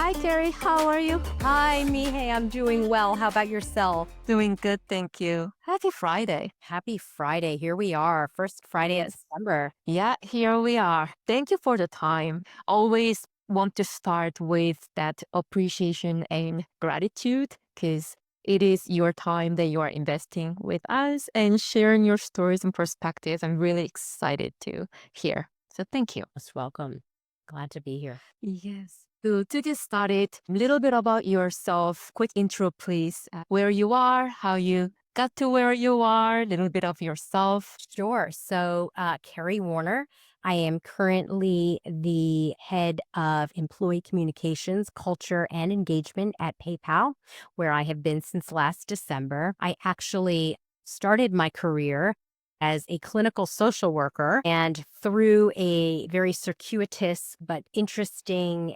Hi, Kerri. How are you? Hi, Mihei. I'm doing well. How about yourself? Doing good, thank you. Happy Friday. Happy Friday. Here we are. First Friday of Yes. December. Yeah, here we are. Thank you for the time. Always want to start with that appreciation and gratitude because it is your time that you are investing with us and sharing your stories and perspectives. I'm really excited to hear. So thank you. Most welcome. Glad to be here. Yes. So to get started, a little bit about yourself. Quick intro, please. Where you are, how you got to where you are, a little bit of yourself. Sure. So, Kerri Warner. I am currently the head of employee communications, culture, and engagement at PayPal, where I have been since last December. I actually started my career as a clinical social worker and through a very circuitous but interesting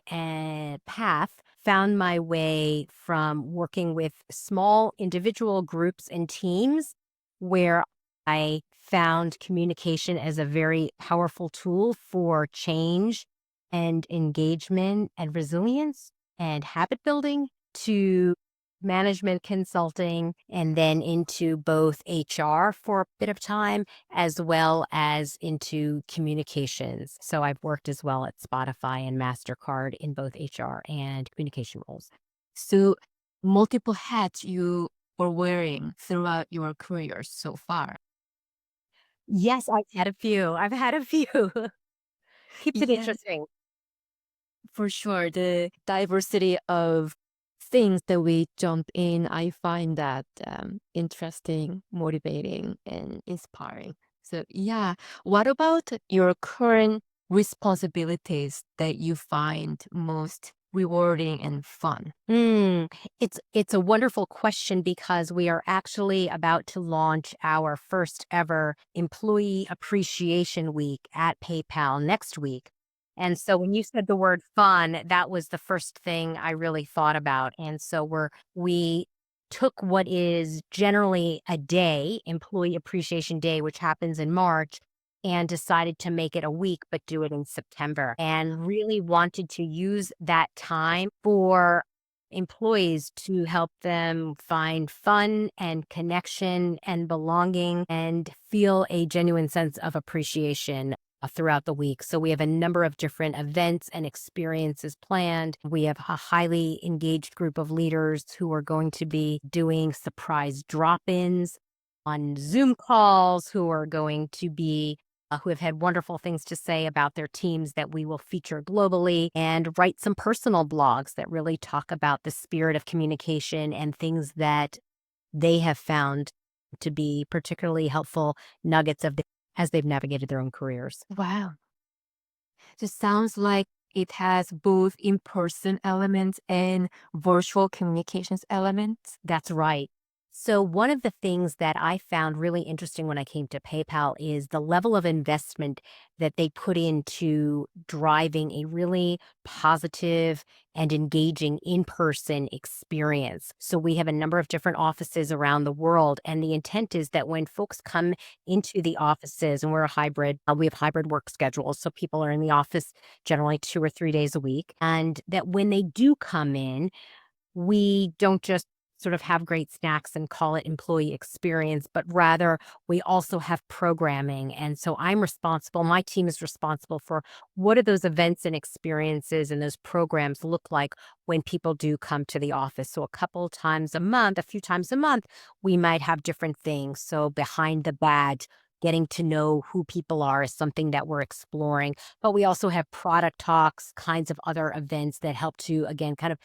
path found my way from working with small individual groups and teams where I found communication as a very powerful tool for change and engagement and resilience and habit building to management consulting and then into both HR for a bit of time as well as into communications. So I've worked as well at Spotify and MasterCard in both HR and communication roles. So multiple hats you were wearing throughout your career so far. Yes, I've had a few. I've had a few. Keeps it Yeah, interesting. for sure. The diversity of things that we jump in, I find that interesting, motivating, and inspiring. So, yeah. What about your current responsibilities that you find most rewarding and fun? Hmm. It's a wonderful question because we are actually about to launch our first ever Employee Appreciation Week at PayPal next week. And so when you said the word fun, that was the first thing I really thought about. And so we took what is generally a day, Employee Appreciation Day, which happens in March, and decided to make it a week, but do it in September, and really wanted to use that time for employees to help them find fun and connection and belonging and feel a genuine sense of appreciation throughout the week. So we have a number of different events and experiences planned. We have a highly engaged group of leaders who are going to be doing surprise drop-ins on Zoom calls, who are going to be who have had wonderful things to say about their teams that we will feature globally and write some personal blogs that really talk about the spirit of communication and things that they have found to be particularly helpful nuggets as they've navigated their own careers. Wow. It sounds like it has both in-person elements and virtual communications elements. That's right. So, one of the things that I found really interesting when I came to PayPal is the level of investment that they put into driving a really positive and engaging in person experience. So, we have a number of different offices around the world. And the intent is that when folks come into the offices, and we're a hybrid, we have hybrid work schedules. So, people are in the office generally 2 or 3 days a week. And that when they do come in, we don't just sort of have great snacks and call it employee experience, but rather we also have programming. And so I'm responsible, my team is responsible for what do those events and experiences and those programs look like when people do come to the office. So a couple times a month, a few times a month, we might have different things. So behind the badge, getting to know who people are is something that we're exploring. But we also have product talks, kinds of other events that help to, again, kind of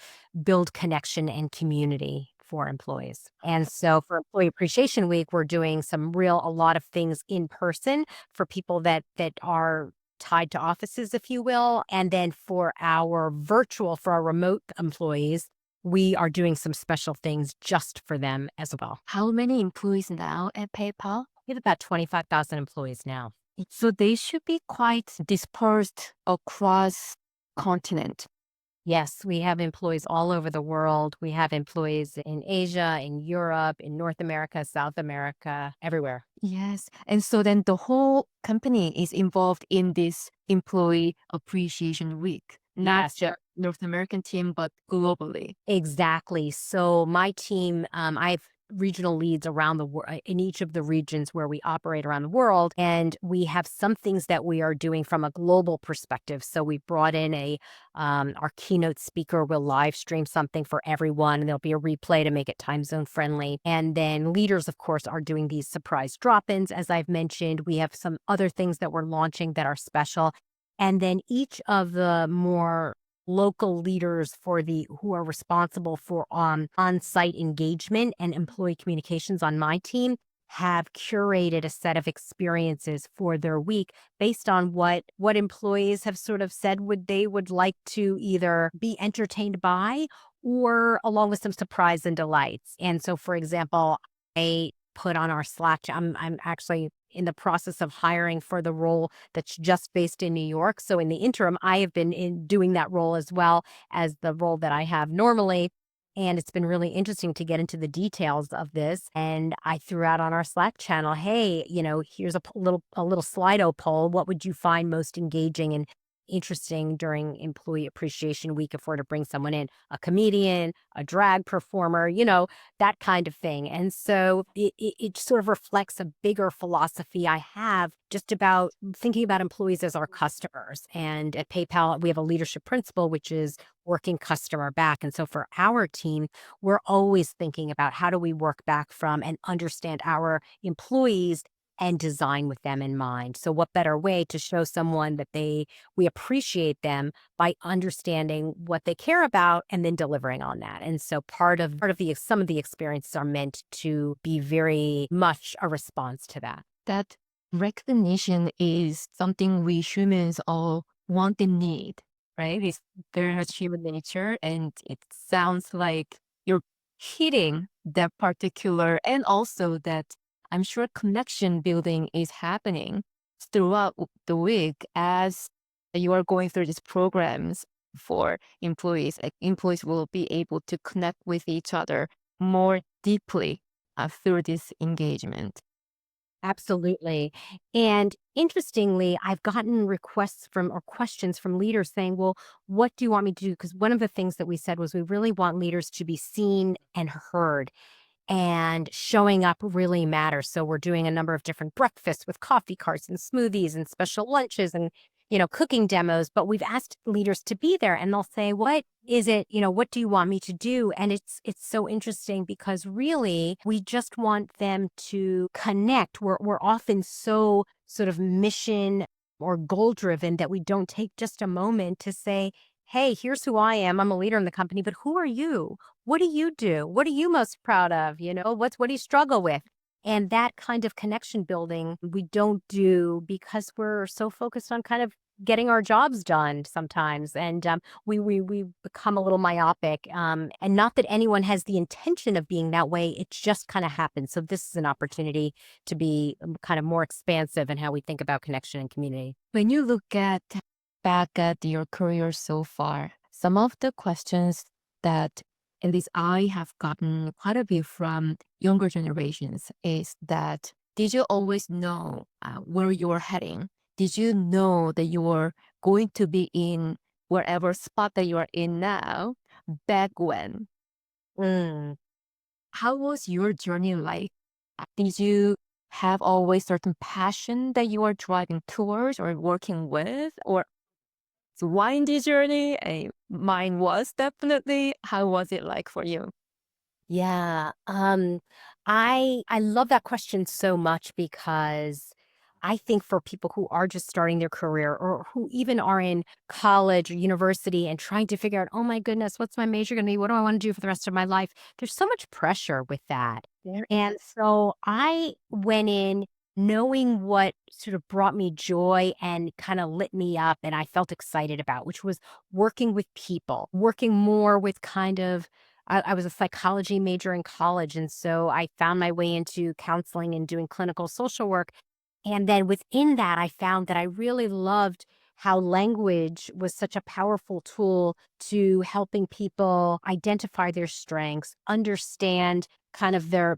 build connection and community for employees. And so for Employee Appreciation Week, we're doing a lot of things in person for people that are tied to offices, if you will. And then for our remote employees, we are doing some special things just for them as well. How many employees now at PayPal? We have about 25,000 employees now. So they should be quite dispersed across continent. Yes, we have employees all over the world. We have employees in Asia, in Europe, in North America, South America, everywhere. Yes. And so then the whole company is involved in this employee appreciation week, not Yes, just. North American team, but globally. Exactly. So my team, I have regional leads around the world in each of the regions where we operate around the world, and we have some things that we are doing from a global perspective. So we brought in our keynote speaker will live stream something for everyone, and there'll be a replay to make it time zone friendly. And then leaders, of course, are doing these surprise drop-ins, as I've mentioned. We have some other things that we're launching that are special. And then each of the more local leaders for the who are responsible for on-site engagement and employee communications on my team have curated a set of experiences for their week based on what employees have sort of said would like to either be entertained by or along with some surprise and delights. And so for example, I put on our Slack. I'm actually in the process of hiring for the role that's just based in New York. So in the interim, I have been in doing that role as well as the role that I have normally. And it's been really interesting to get into the details of this. And I threw out on our Slack channel, hey, here's a little Slido poll. What would you find most engaging and interesting during Employee Appreciation Week if we're to bring someone in, a comedian, a drag performer, that kind of thing. And so it sort of reflects a bigger philosophy I have just about thinking about employees as our customers. And at PayPal, we have a leadership principle, which is working customer back. And so for our team, we're always thinking about how do we work back from and understand our employees and design with them in mind. So what better way to show someone that we appreciate them by understanding what they care about and then delivering on that. And so part of the some of the experiences are meant to be very much a response to that. That recognition is something we humans all want and need, right? It's very much human nature. And it sounds like you're hitting that particular, and also that I'm sure connection building is happening throughout the week as you are going through these programs for employees. Like employees will be able to connect with each other more deeply through this engagement. Absolutely. And interestingly, I've gotten requests from or questions from leaders saying, well, what do you want me to do? Because one of the things that we said was we really want leaders to be seen and heard, and showing up really matters. So we're doing a number of different breakfasts with coffee carts and smoothies and special lunches and cooking demos, but we've asked leaders to be there and they'll say, "What is it, what do you want me to do?" And it's so interesting because really we just want them to connect. We're often so sort of mission or goal driven that we don't take just a moment to say, "Hey, here's who I am. I'm a leader in the company, but who are you? What do you do? What are you most proud of? What do you struggle with?" And that kind of connection building we don't do because we're so focused on kind of getting our jobs done sometimes. And we become a little myopic. And not that anyone has the intention of being that way. It just kind of happens. So this is an opportunity to be kind of more expansive in how we think about connection and community. When you look at back at your career so far, some of the questions that at least I have gotten quite a bit from younger generations is that, did you always know where you're heading? Did you know that you were going to be in wherever spot that you are in now back when? Mm. How was your journey like? Did you have always certain passion that you are driving towards or working with? Or it's a windy journey? Mine was definitely. How was it like for you? Yeah. I love that question so much because I think for people who are just starting their career or who even are in college or university and trying to figure out, oh my goodness, what's my major going to be? What do I want to do for the rest of my life? There's so much pressure with that. There And is. so I went in knowing what sort of brought me joy and kind of lit me up and I felt excited about, which was working with people, working more with kind of I was a psychology major in college. And so I found my way into counseling and doing clinical social work. And then within that, I found that I really loved how language was such a powerful tool to helping people identify their strengths, understand kind of their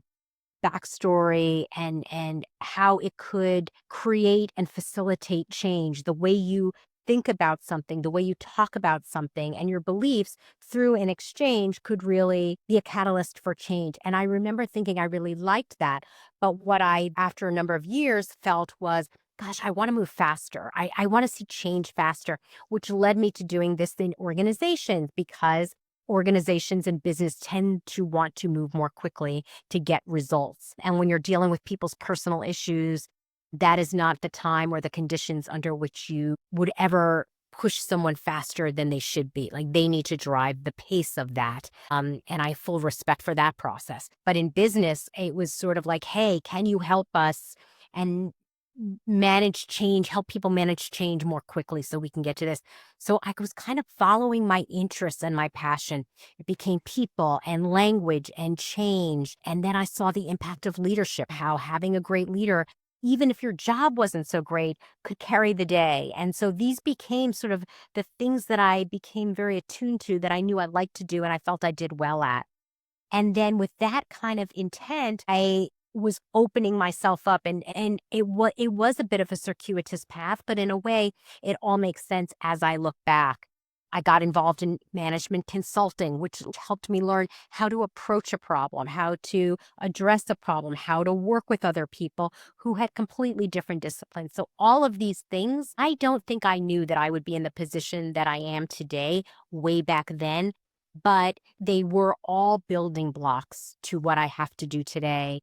backstory and how it could create and facilitate change, the way you think about something, the way you talk about something, and your beliefs through an exchange could really be a catalyst for change. And I remember thinking I really liked that. But what I, after a number of years, felt was, gosh, I want to move faster. I want to see change faster, which led me to doing this in organizations because organizations and business tend to want to move more quickly to get results. And when you're dealing with people's personal issues, that is not the time or the conditions under which you would ever push someone faster than they should be. Like they need to drive the pace of that. And I have full respect for that process. But in business, it was sort of like, hey, can you help us and manage change, help people manage change more quickly so we can get to this. So I was kind of following my interests and my passion. It became people and language and change. And then I saw the impact of leadership, how having a great leader, even if your job wasn't so great, could carry the day. And so these became sort of the things that I became very attuned to that I knew I liked to do and I felt I did well at. And then with that kind of intent, I was opening myself up and it was a bit of a circuitous path, but in a way it all makes sense as I look back. I got involved in management consulting, which helped me learn how to approach a problem, how to address a problem, how to work with other people who had completely different disciplines. So all of these things, I don't think I knew that I would be in the position that I am today way back then, but they were all building blocks to what I have to do today,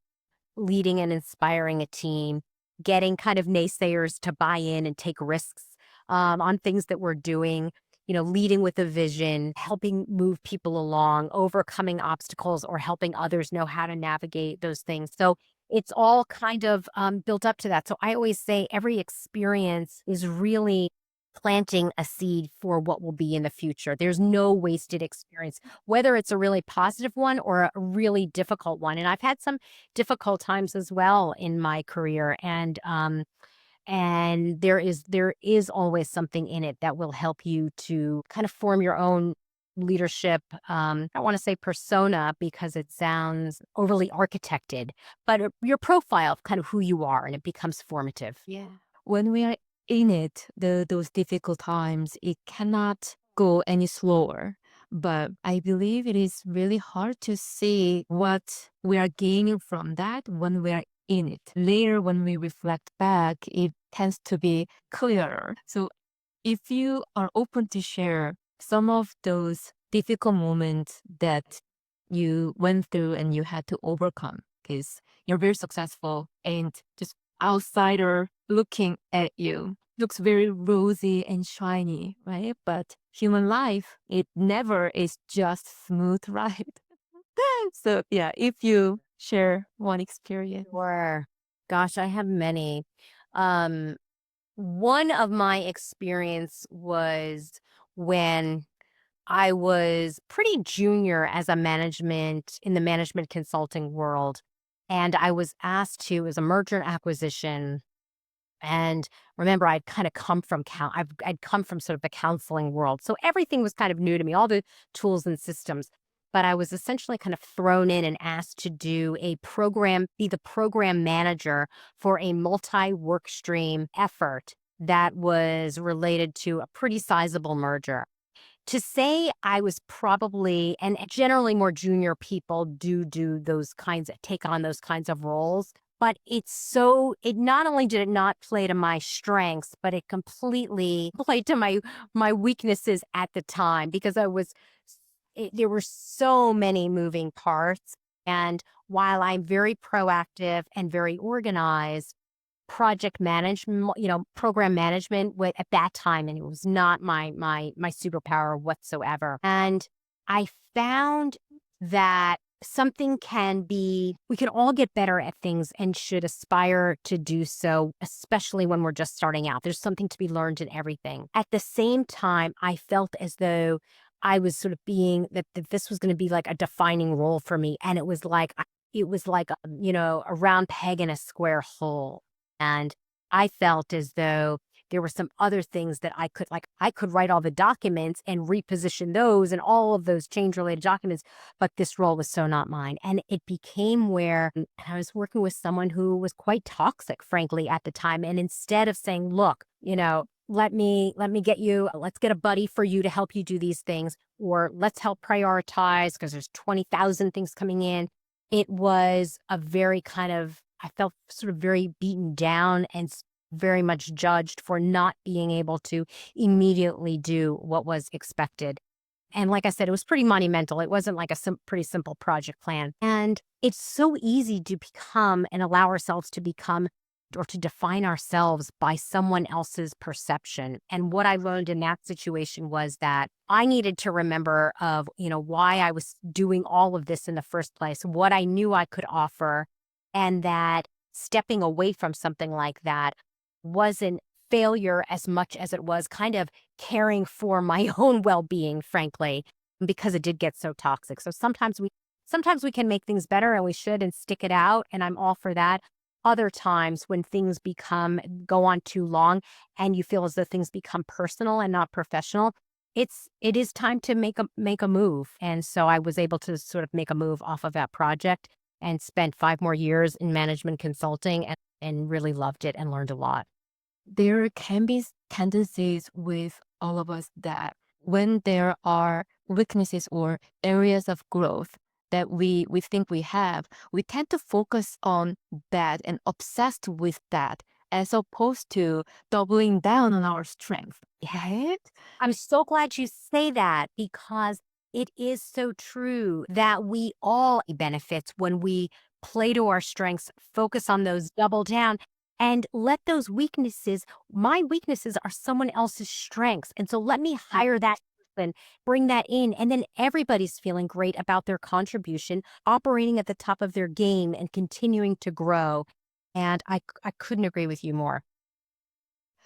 leading and inspiring a team, getting kind of naysayers to buy in and take risks on things that we're doing, leading with a vision, helping move people along, overcoming obstacles, or helping others know how to navigate those things. So it's all kind of built up to that. So I always say every experience is really planting a seed for what will be in the future. There's no wasted experience, whether it's a really positive one or a really difficult one. And I've had some difficult times as well in my career. And there is always something in it that will help you to kind of form your own leadership. I don't want to say persona because it sounds overly architected, but your profile of kind of who you are, and it becomes formative. Yeah. When we are in it, those difficult times, it cannot go any slower. But I believe it is really hard to see what we are gaining from that when we are in it. Later, when we reflect back, it tends to be clearer. So if you are open to share some of those difficult moments that you went through and you had to overcome, because you're very successful and just outsider looking at you looks very rosy and shiny, right? But human life, it never is just smooth ride. So yeah, if you share one experience. Or, gosh, I have many. Um, One of my experience was when I was pretty junior as a management in the management consulting world. And I was asked to, as a merger and acquisition. And remember, I'd kind of come from I'd come from sort of the counseling world. So everything was kind of new to me, all the tools and systems. But I was essentially kind of thrown in and asked to be the program manager for a multi work stream effort that was related to a pretty sizable merger. To say I was probably, and generally more junior people do those kinds of, take on those kinds of roles, but it not only did it not play to my strengths, but it completely played to my weaknesses at the time because there were so many moving parts. And while I'm very proactive and very organized, project management, program management at that time, and it was not my superpower whatsoever. And I found that we can all get better at things and should aspire to do so, especially when we're just starting out. There's something to be learned in everything. At the same time, I felt as though I was sort of that this was going to be like a defining role for me. And it was like a round peg in a square hole. And I felt as though there were some other things that I could write all the documents and reposition those and all of those change related documents, but this role was so not mine. And it became where I was working with someone who was quite toxic, frankly, at the time. And instead of saying, look, let me get you, let's get a buddy for you to help you do these things, or let's help prioritize because there's 20,000 things coming in. It was a very kind of, I felt sort of very beaten down and very much judged for not being able to immediately do what was expected. And like I said, it was pretty monumental. It wasn't like a pretty simple project plan. And it's so easy to become and allow ourselves to become or to define ourselves by someone else's perception. And what I learned in that situation was that I needed to remember of, why I was doing all of this in the first place, what I knew I could offer, and that stepping away from something like that wasn't failure as much as it was kind of caring for my own well-being, frankly, because it did get so toxic. So sometimes we can make things better, and we should, and stick it out, and I'm all for that. Other times when things go on too long and you feel as though things become personal and not professional, it is time to make a move. And so I was able to sort of make a move off of that project and spent 5 more years in management consulting, and really loved it and learned a lot. There can be tendencies with all of us that when there are weaknesses or areas of growth that we think we have, we tend to focus on that and obsessed with that as opposed to doubling down on our strength, right? I'm so glad you say that, because it is so true that we all benefits when we play to our strengths, focus on those, double down, and let those weaknesses, my weaknesses are someone else's strengths. And so let me hire that person, bring that in, and then everybody's feeling great about their contribution, operating at the top of their game and continuing to grow. And I couldn't agree with you more.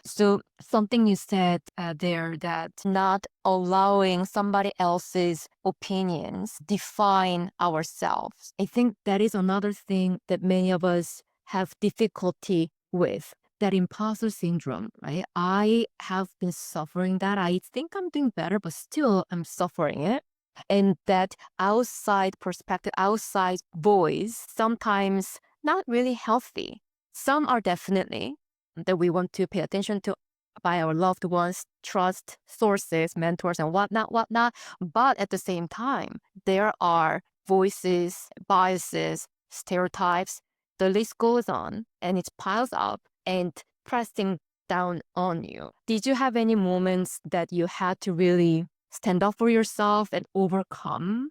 So something you said there that not allowing somebody else's opinions define ourselves. I think that is another thing that many of us have difficulty with. That imposter syndrome, right? I have been suffering that. I think I'm doing better, but still I'm suffering it. And that outside perspective, outside voice, sometimes not really healthy. Some are definitely that we want to pay attention to by our loved ones, trust sources, mentors, and whatnot. But at the same time, there are voices, biases, stereotypes. The list goes on and it piles up and pressing down on you. Did you have any moments that you had to really stand up for yourself and overcome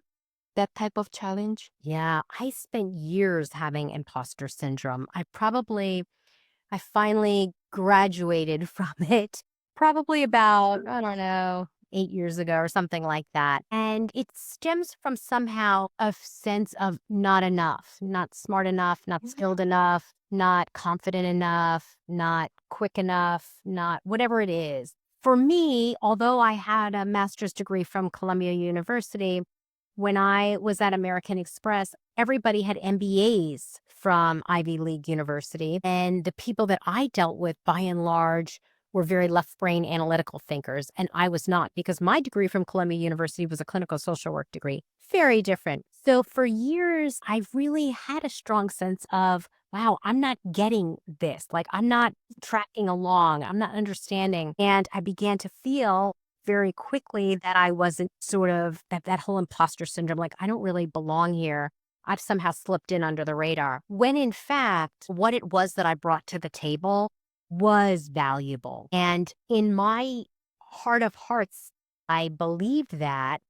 that type of challenge? Yeah, I spent years having imposter syndrome. I finally graduated from it probably about, I don't know, 8 years ago or something like that. And it stems from somehow a sense of not enough, not smart enough, not skilled enough, not confident enough, not quick enough, not whatever it is. For me, although I had a master's degree from Columbia University, when I was at American Express, everybody had MBAs from Ivy League University. And the people that I dealt with, by and large, were very left brain analytical thinkers. And I was not, because my degree from Columbia University was a clinical social work degree. Very different. So for years, I've really had a strong sense of, wow, I'm not getting this. Like, I'm not tracking along. I'm not understanding. And I began to feel very quickly that I wasn't sort of that whole imposter syndrome, like I don't really belong here. I've somehow slipped in under the radar. When in fact, what it was that I brought to the table was valuable. And in my heart of hearts, I believed that.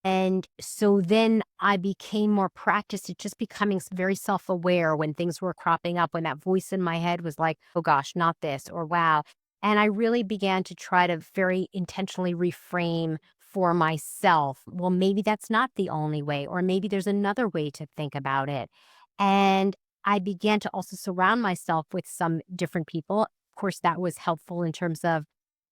And so then I became more practiced at just becoming very self aware when things were cropping up, when that voice in my head was like, oh gosh, not this, or wow. And I really began to try to very intentionally reframe for myself. Well, maybe that's not the only way, or maybe there's another way to think about it. And I began to also surround myself with some different people. Of course, that was helpful in terms of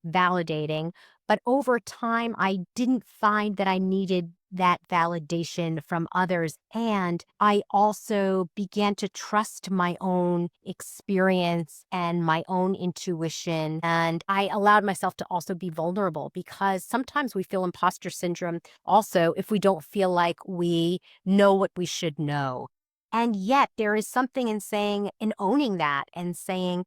validating. But over time, I didn't find that I needed that validation from others. And I also began to trust my own experience and my own intuition. And I allowed myself to also be vulnerable, because sometimes we feel imposter syndrome also if we don't feel like we know what we should know. And yet there is something in saying and owning that and saying,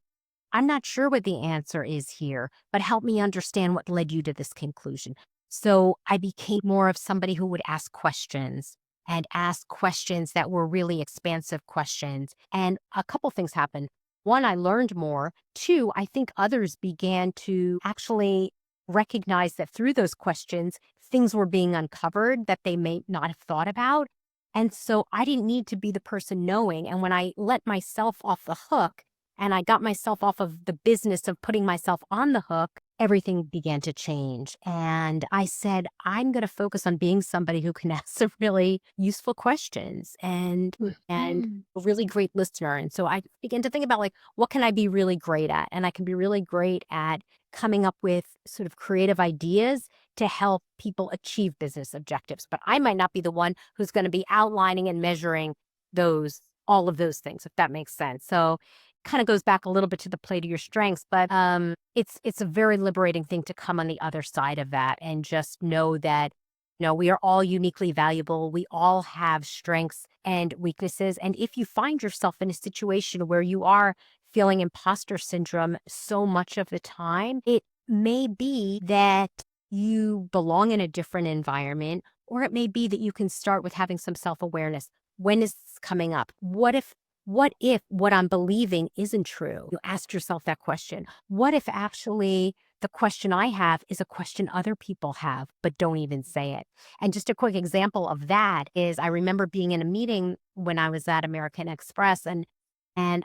I'm not sure what the answer is here, but help me understand what led you to this conclusion. So I became more of somebody who would ask questions and ask questions that were really expansive questions. And a couple things happened. One, I learned more. Two, I think others began to actually recognize that through those questions, things were being uncovered that they may not have thought about. And so I didn't need to be the person knowing. And when I let myself off the hook and I got myself off of the business of putting myself on the hook, everything began to change. And I said, I'm going to focus on being somebody who can ask some really useful questions and Mhm. a really great listener. And so I began to think about like, what can I be really great at? And I can be really great at coming up with sort of creative ideas to help people achieve business objectives. But I might not be the one who's going to be outlining and measuring all of those things, if that makes sense. So kind of goes back a little bit to the play to your strengths, but it's a very liberating thing to come on the other side of that and just know that we are all uniquely valuable. We all have strengths and weaknesses. And if you find yourself in a situation where you are feeling imposter syndrome so much of the time, it may be that you belong in a different environment, or it may be that you can start with having some self awareness. When is this coming up? What if what I'm believing isn't true? You ask yourself that question. What if actually the question I have is a question other people have, but don't even say it? And just a quick example of that is I remember being in a meeting when I was at American Express and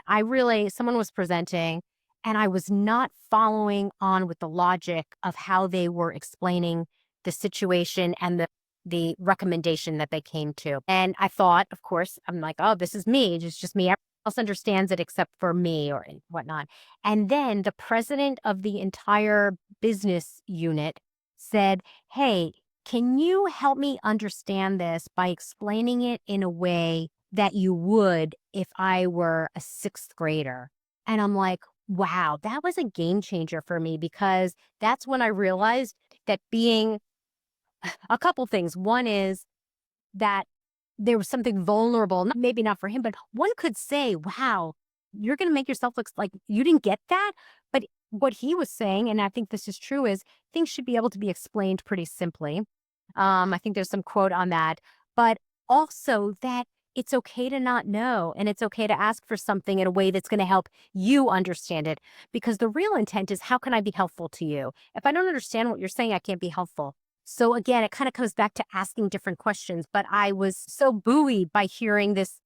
I really someone was presenting and I was not following on with the logic of how they were explaining the situation and the recommendation that they came to. And I thought, of course, I'm like, oh, this is me. It's just me. Everyone else understands it except for me or whatnot. And then the president of the entire business unit said, hey, can you help me understand this by explaining it in a way that you would if I were a sixth grader? And I'm like, wow, that was a game changer for me because that's when I realized that being a couple things. One is that there was something vulnerable, maybe not for him, but one could say, wow, you're going to make yourself look like you didn't get that. But what he was saying, and I think this is true, is things should be able to be explained pretty simply. I think there's some quote on that, but also that it's okay to not know and it's okay to ask for something in a way that's going to help you understand it. Because the real intent is, how can I be helpful to you? If I don't understand what you're saying, I can't be helpful. So again, it kind of comes back to asking different questions. But I was so buoyed by hearing this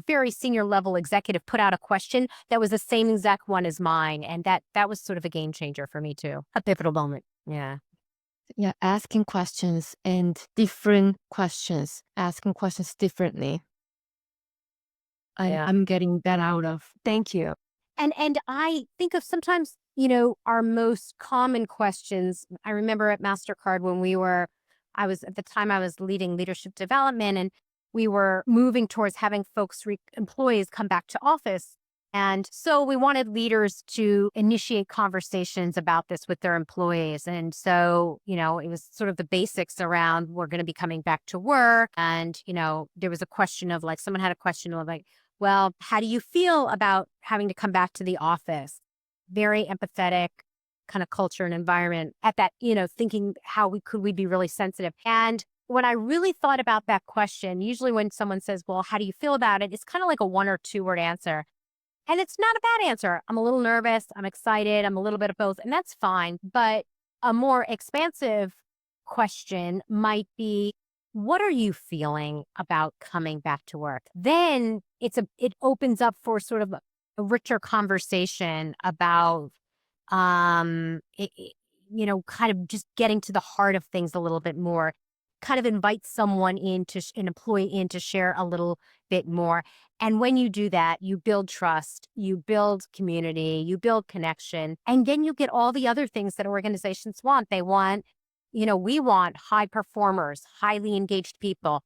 very senior level executive put out a question that was the same exact one as mine. And that was sort of a game changer for me too. A pivotal moment. Yeah. Yeah, asking questions and different questions, asking questions differently. Yeah. I'm getting that out of. Thank you. And I think of sometimes, our most common questions. I remember at MasterCard when I was at the time I was leading leadership development and we were moving towards having employees come back to office. And so we wanted leaders to initiate conversations about this with their employees. And so, it was sort of the basics around we're going to be coming back to work. And, there was a question of like, someone had a question of like, well, how do you feel about having to come back to the office? Very empathetic kind of culture and environment at that, thinking how we be really sensitive. And when I really thought about that question, usually when someone says, well, how do you feel about it? It's kind of like a one or two word answer. And it's not a bad answer. I'm a little nervous. I'm excited. I'm a little bit of both. And that's fine. But a more expansive question might be, what are you feeling about coming back to work? Then it opens up for sort of a richer conversation about kind of just getting to the heart of things a little bit more. Kind of invite someone an employee in to share a little bit more. And when you do that, you build trust, you build community, you build connection, and then you get all the other things that organizations want. We want high performers, highly engaged people,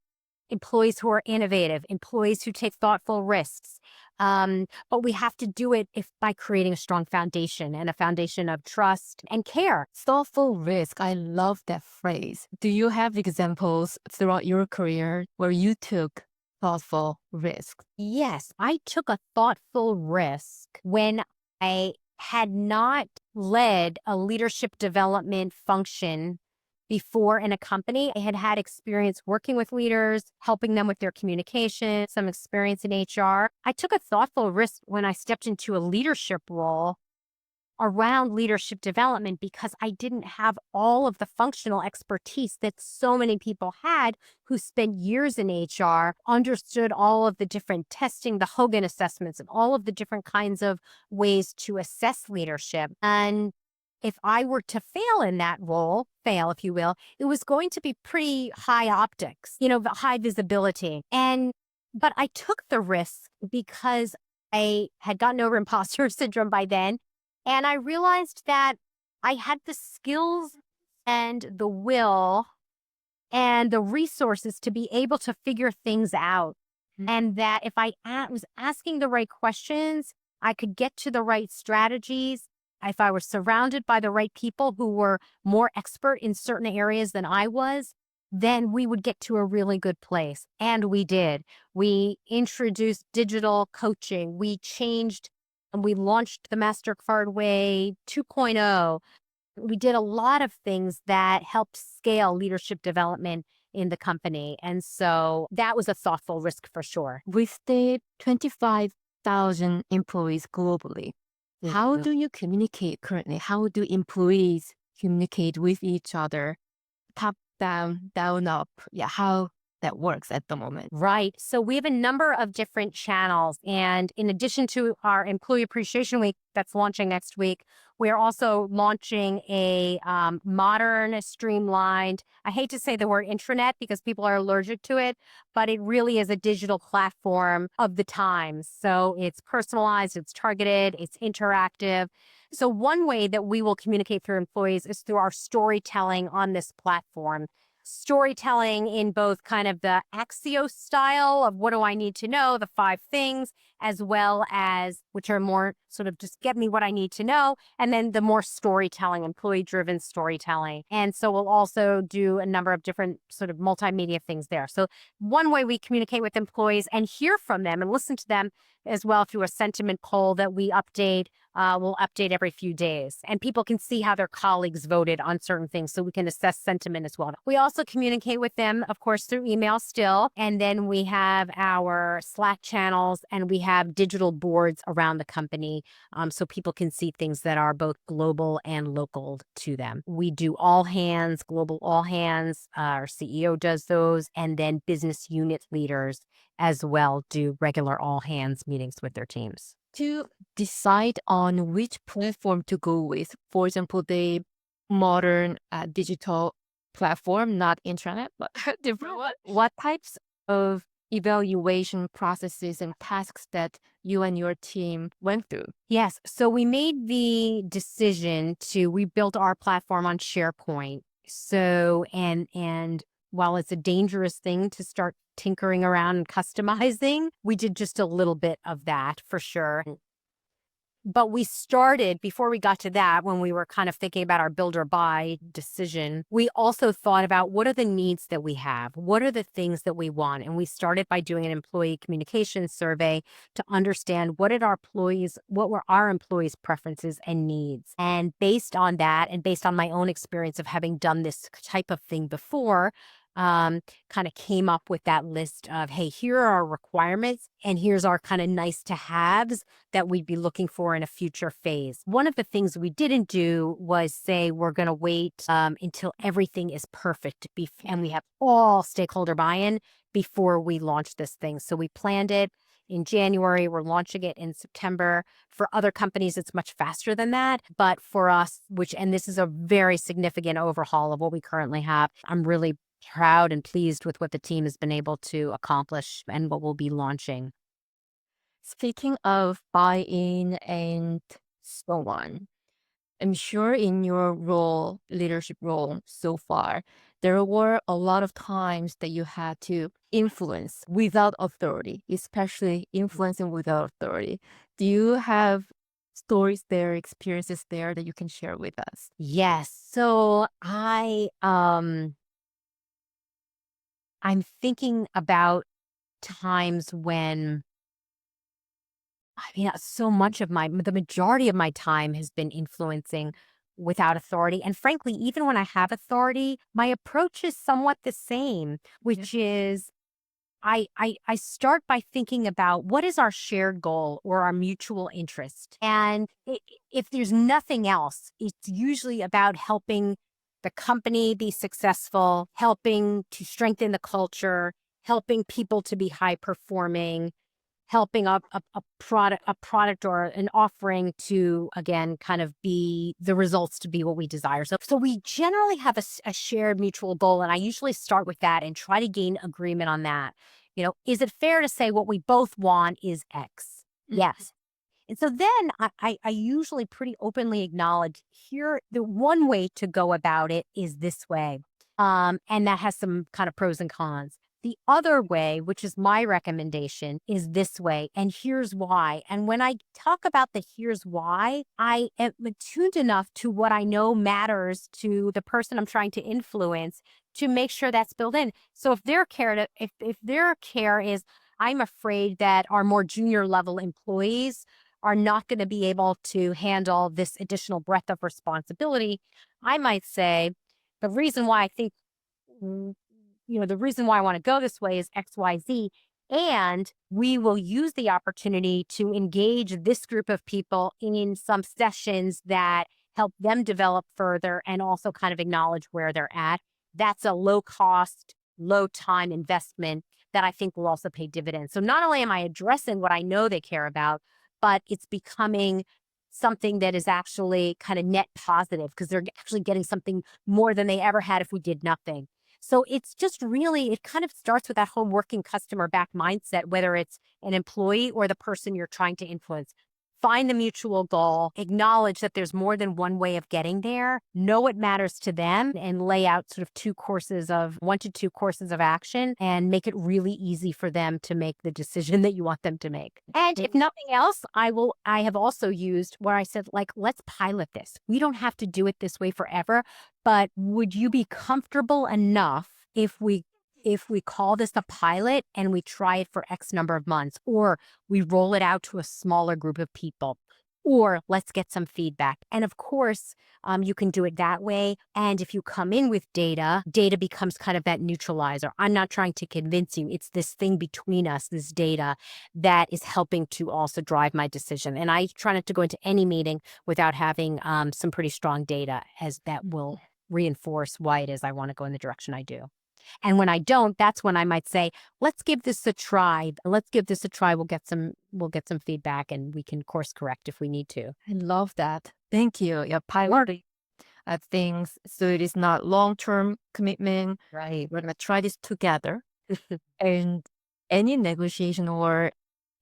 employees who are innovative, employees who take thoughtful risks. But we have to do it by creating a strong foundation and a foundation of trust and care. Thoughtful risk. I love that phrase. Do you have examples throughout your career where you took thoughtful risk? Yes, I took a thoughtful risk when I had not led a leadership development function before in a company. I had had experience working with leaders, helping them with their communication, some experience in HR. I took a thoughtful risk when I stepped into a leadership role around leadership development because I didn't have all of the functional expertise that so many people had who spent years in HR, understood all of the different testing, the Hogan assessments, and all of the different kinds of ways to assess leadership. And if I were to fail in that role, fail, if you will, it was going to be pretty high optics, the high visibility. But I took the risk because I had gotten over imposter syndrome by then, and I realized that I had the skills and the will and the resources to be able to figure things out. And that if was asking the right questions, I could get to the right strategies. If I was surrounded by the right people who were more expert in certain areas than I was, then we would get to a really good place. And we did. We introduced digital coaching. We changed and we launched the MasterCard Way 2.0. We did a lot of things that helped scale leadership development in the company. And so that was a thoughtful risk for sure. With the 25,000 employees globally, how do you communicate currently? How do employees communicate with each other? Top down, down up. Yeah, how that works at the moment. Right. So we have a number of different channels. And in addition to our Employee Appreciation Week that's launching next week, we're also launching a modern, streamlined, I hate to say the word intranet because people are allergic to it, but it really is a digital platform of the times. So it's personalized, it's targeted, it's interactive. So one way that we will communicate through employees is through our storytelling on this platform. Storytelling in both kind of the Axios style of what do I need to know, the 5 things, as well as which are more sort of just get me what I need to know, and then the more storytelling, employee-driven storytelling. And so we'll also do a number of different sort of multimedia things there. So one way we communicate with employees and hear from them and listen to them as well through a sentiment poll that we update. We'll update every few days, and people can see how their colleagues voted on certain things, so we can assess sentiment as well. We also communicate with them, of course, through email still, and then we have our Slack channels, and we have digital boards around the company, so people can see things that are both global and local to them. We do all hands, global all hands. Our CEO does those, and then business unit leaders as well do regular all hands meetings with their teams. To decide on which platform to go with, for example, the modern digital platform, not intranet, but different one, what types of evaluation processes and tasks that you and your team went through? Yes. So we made the decision we built our platform on SharePoint. So, and while it's a dangerous thing to start tinkering around and customizing, we did just a little bit of that for sure. But we started, before we got to that, when we were kind of thinking about our build or buy decision, we also thought about what are the needs that we have? What are the things that we want? And we started by doing an employee communication survey to understand what were our employees' preferences and needs. And based on that, and based on my own experience of having done this type of thing before, kind of came up with that list of, hey, here are our requirements and here's our kind of nice to haves that we'd be looking for in a future phase. One of the things we didn't do was say we're going to wait until everything is perfect and we have all stakeholder buy-in before we launch this thing. So we planned it in January. We're launching it in September. For other companies, it's much faster than that. But for us, and this is a very significant overhaul of what we currently have, I'm really proud and pleased with what the team has been able to accomplish and what we'll be launching. Speaking of buy-in and so on, I'm sure in your leadership role so far, there were a lot of times that you had to influence without authority, especially influencing without authority. Do you have stories there, experiences there that you can share with us? Yes. So I'm thinking about times when I mean, so much of the majority of my time has been influencing without authority. And frankly, even when I have authority, my approach is somewhat the same, Yeah. which is I start by thinking about what is our shared goal or our mutual interest. And if there's nothing else, it's usually about helping the company be successful, helping to strengthen the culture, helping people to be high performing, helping a product or an offering to again kind of be the results to be what we desire. So we generally have a shared mutual goal, and I usually start with that and try to gain agreement on that. Is it fair to say what we both want is X? Mhm. Yes. And so then I usually pretty openly acknowledge here the one way to go about it is this way. And that has some kind of pros and cons. The other way, which is my recommendation, is this way. And here's why. And when I talk about the here's why, I am attuned enough to what I know matters to the person I'm trying to influence to make sure that's built in. So if their care is, I'm afraid that our more junior level employees are not going to be able to handle this additional breadth of responsibility, I might say the reason why I think, mm, the reason why I want to go this way is XYZ. And we will use the opportunity to engage this group of people in some sessions that help them develop further and also kind of acknowledge where they're at. That's a low cost, low time investment that I think will also pay dividends. So not only am I addressing what I know they care about, but it's becoming something that is actually kind of net positive because they're actually getting something more than they ever had if we did nothing. So it's just really, it kind of starts with that whole working customer back mindset, whether it's an employee or the person you're trying to influence. Find the mutual goal, acknowledge that there's more than one way of getting there, know what matters to them, and lay out sort of 1 to 2 courses of action and make it really easy for them to make the decision that you want them to make. And if nothing else, I have also used where I said, like, let's pilot this. We don't have to do it this way forever, but would you be comfortable enough if we call this a pilot and we try it for X number of months, or we roll it out to a smaller group of people, or let's get some feedback? And of course, you can do it that way. And if you come in with data becomes kind of that neutralizer. I'm not trying to convince you. It's this thing between us, this data that is helping to also drive my decision. And I try not to go into any meeting without having some pretty strong data as that will reinforce why it is I want to go in the direction I do. And when I don't, that's when I might say, let's give this a try. Let's give this a try. We'll get some feedback and we can course correct if we need to. I love that. Thank you. Yeah, piloting things so it is not long-term commitment. Right. We're gonna try this together. And any negotiation or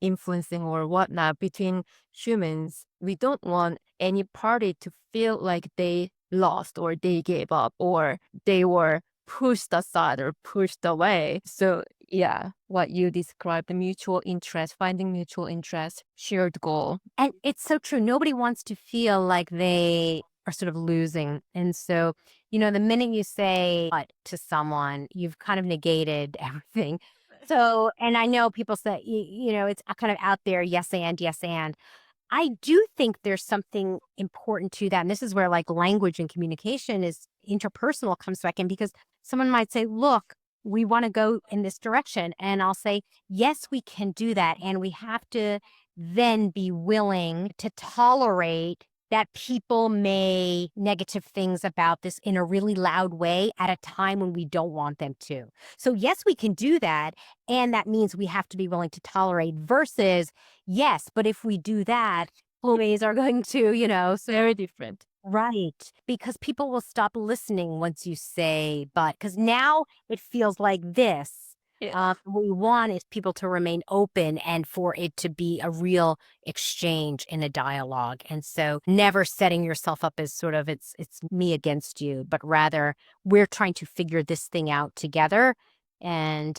influencing or whatnot between humans, we don't want any party to feel like they lost or they gave up or they were pushed aside or pushed away. So yeah, what you described, the mutual interest, finding mutual interest, shared goal. And it's so true. Nobody wants to feel like they are sort of losing. And so, the minute you say "but" to someone, you've kind of negated everything. So, and I know people say, it's kind of out there, yes, and yes, and. I do think there's something important to that. And this is where like language and communication is interpersonal comes back in because someone might say, look, we want to go in this direction. And I'll say, yes, we can do that. And we have to then be willing to tolerate that people may negative things about this in a really loud way at a time when we don't want them to. So yes, we can do that. And that means we have to be willing to tolerate versus yes, but if we do that, employees are going to, Very different. right. Because people will stop listening once you say, but, because now it feels like this. Yeah. What we want is people to remain open and for it to be a real exchange in a dialogue. And so never setting yourself up as sort of it's me against you, but rather we're trying to figure this thing out together. And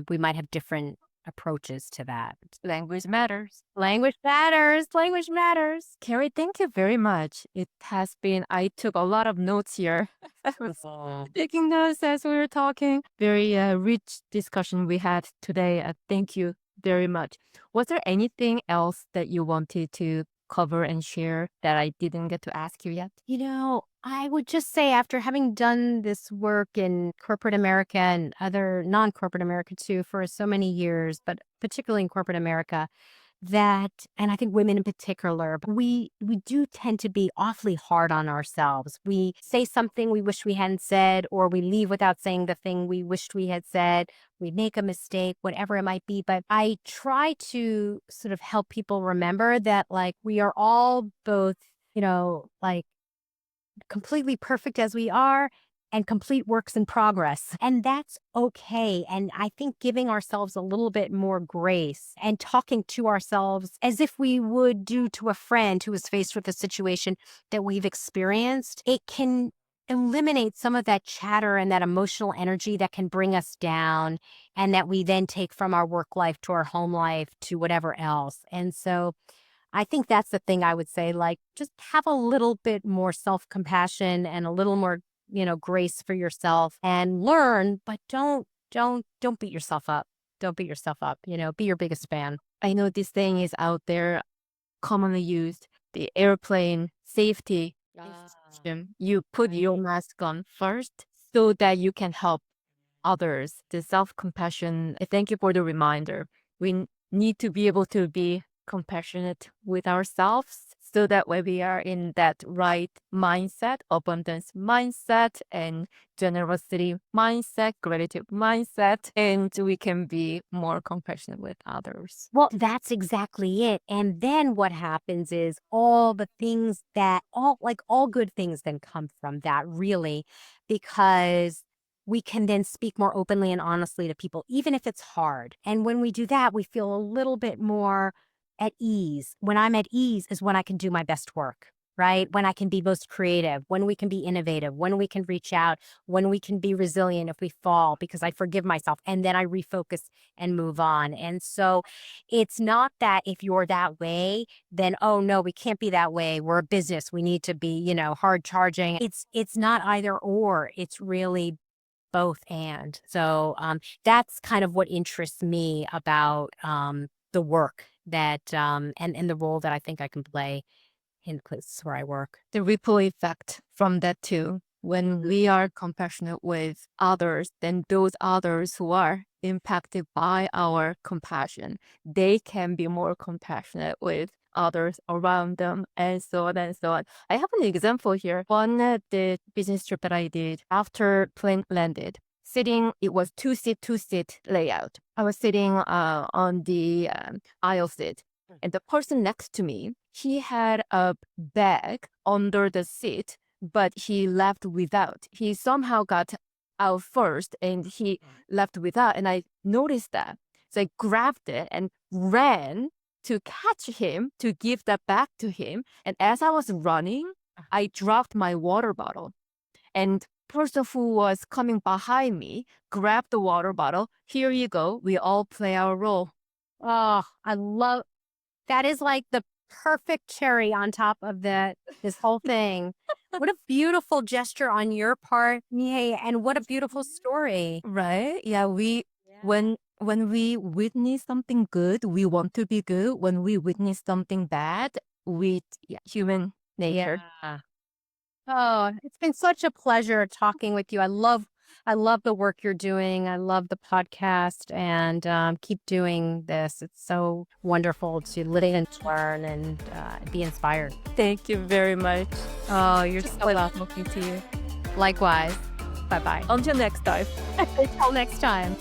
we might have different approaches to that. Language matters. Language matters. Language matters. Kerri, thank you very much. It has been, I took a lot of notes here. I was taking notes as we were talking. Very rich discussion we had today. Thank you very much. Was there anything else that you wanted to cover and share that I didn't get to ask you yet? I would just say after having done this work in corporate America and other non-corporate America too for so many years, but particularly in corporate America, that and I think women in particular, but we do tend to be awfully hard on ourselves. We say something we wish we hadn't said, or we leave without saying the thing we wished we had said. We make a mistake, whatever it might be. But I try to sort of help people remember that like we are all both, like completely perfect as we are and complete works in progress. And that's okay. And I think giving ourselves a little bit more grace and talking to ourselves as if we would do to a friend who is faced with a situation that we've experienced, it can eliminate some of that chatter and that emotional energy that can bring us down and that we then take from our work life to our home life to whatever else. And so I think that's the thing I would say, like, just have a little bit more self-compassion and a little more, grace for yourself and learn, but don't beat yourself up. Don't beat yourself up, be your biggest fan. I know this thing is out there, commonly used, the airplane safety instruction. You put your Right. mask on first so that you can help others. The self-compassion. Thank you for the reminder. Need to be able to be compassionate with ourselves so that when we are in that right mindset, abundance mindset and generosity mindset, gratitude mindset, and we can be more compassionate with others. Well, that's exactly it. And then what happens is all the things that all good things then come from that really, because we can then speak more openly and honestly to people, even if it's hard. And when we do that, we feel a little bit more at ease. When I'm at ease is when I can do my best work, right? When I can be most creative, when we can be innovative, when we can reach out, when we can be resilient if we fall, because I forgive myself and then I refocus and move on. And so it's not that if you're that way, then oh no, we can't be that way. We're a business. We need to be, hard charging. It's not either or. It's really both and. So that's kind of what interests me about the work that and the role that I think I can play in the places where I work. The ripple effect from that too. When we are compassionate with others, then those others who are impacted by our compassion, they can be more compassionate with others around them, and so on and so on. I have an example here. On the business trip that I did after plane landed, sitting, it was two seat layout. I was sitting on the aisle seat, and the person next to me, he had a bag under the seat, but he left without. He somehow got out first and he left without. And I noticed that. So I grabbed it and ran to catch him, to give that back to him. And as I was running, I dropped my water bottle. And person who was coming behind me grabbed the water bottle. Here you go. We all play our role. Oh, I love that is like the perfect cherry on top of this whole thing. What a beautiful gesture on your part, Mihei, and what a beautiful story. Right? Yeah, Yeah. when we witness something good, we want to be good. When we witness something bad, human nature. Yeah. Oh, it's been such a pleasure talking with you. I love the work you're doing. I love the podcast and keep doing this. It's so wonderful to listen and learn and be inspired. Thank you very much. Oh, you're Just so pleasure welcome. talking to you. Likewise. Bye bye. Until next time. Until next time.